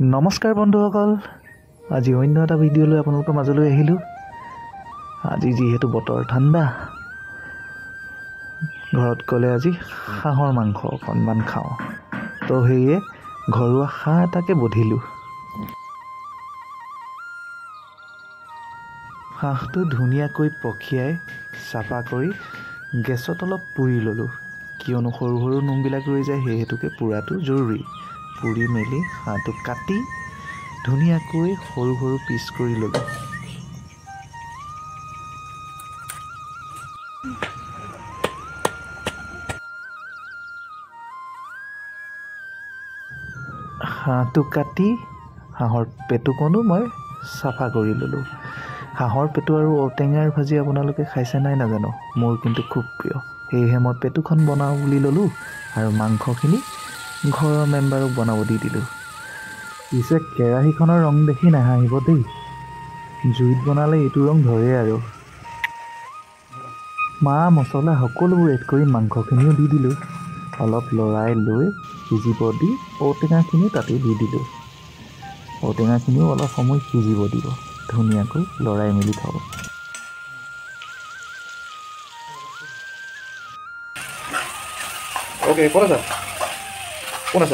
নমস্কাৰ বন্ধুসকল, আজি অন্য এটা ভিডিঅ' লৈ আপোনালোকৰ মাজলৈ আহিলোঁ। আজি যিহেতু বতৰ ঠাণ্ডা, ঘৰত গ'লে আজি হাঁহৰ মাংস অকণমান খাওঁ, তো সেয়ে ঘৰুৱা হাঁহ এটাকে বধিলোঁ। হাঁহটো ধুনীয়াকৈ পখিয়াই চাফা কৰি গেছত অলপ পুৰি ল'লোঁ, কিয়নো সৰু সৰু নোমবিলাক ৰৈ যায়, সেইহেতুকে পুৰাটো জৰুৰী। পুৰি মেলি হাঁহটো কাটি ধুনীয়াকৈ সৰু সৰু পিচ কৰি ল'লোঁ। হাঁহটো কাটি হাঁহৰ পেটুকণো মই চাফা কৰি ল'লোঁ। হাঁহৰ পেটু আৰু ঔটেঙাৰ ভাজি আপোনালোকে খাইছে নাই নাজানো, মোৰ কিন্তু খুব প্ৰিয়। সেয়েহে মই পেটুখন বনাওঁ বুলি ল'লোঁ আৰু মাংসখিনি ঘৰৰ মেম্বাৰক বনাব দি দিলোঁ। পিছে কেৰাহীখনৰ ৰং দেখি নাহাঁহিব দেই, জুইত বনালে এইটো ৰং ধৰে আৰু। মা মছলা সকলোবোৰ এড কৰি মাংসখিনিও দি দিলোঁ। অলপ লৰাই লৈ সিজিব দি ঔটেঙাখিনিও তাতে দি দিলোঁ। ঔটেঙাখিনিও অলপ সময় সিজিব দিব, ধুনীয়াকৈ লৰাই মেলি থওঁ। কোন আছ?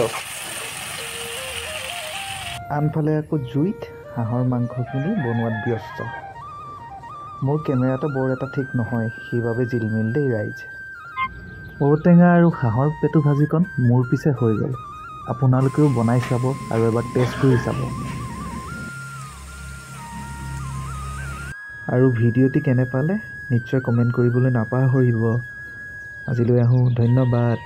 আনফালে আকৌ জুইত হাঁহৰ মাংসখিনি বনোৱাত ব্যস্ত। মোৰ কেমেৰাটো বৰ এটা ঠিক নহয়, সেইবাবে জিলমিল দেই ৰাইজ। ঔটেঙা আৰু হাঁহৰ পেটু ভাজিকণ মোৰ পিছে হৈ গ'ল। আপোনালোকেও বনাই চাব আৰু এবাৰ টেষ্ট কৰি চাব। আৰু ভিডিঅ'টি কেনে পালে নিশ্চয় কমেণ্ট কৰিবলৈ নাপাহৰিব। আজিলৈ আহোঁ, ধন্যবাদ।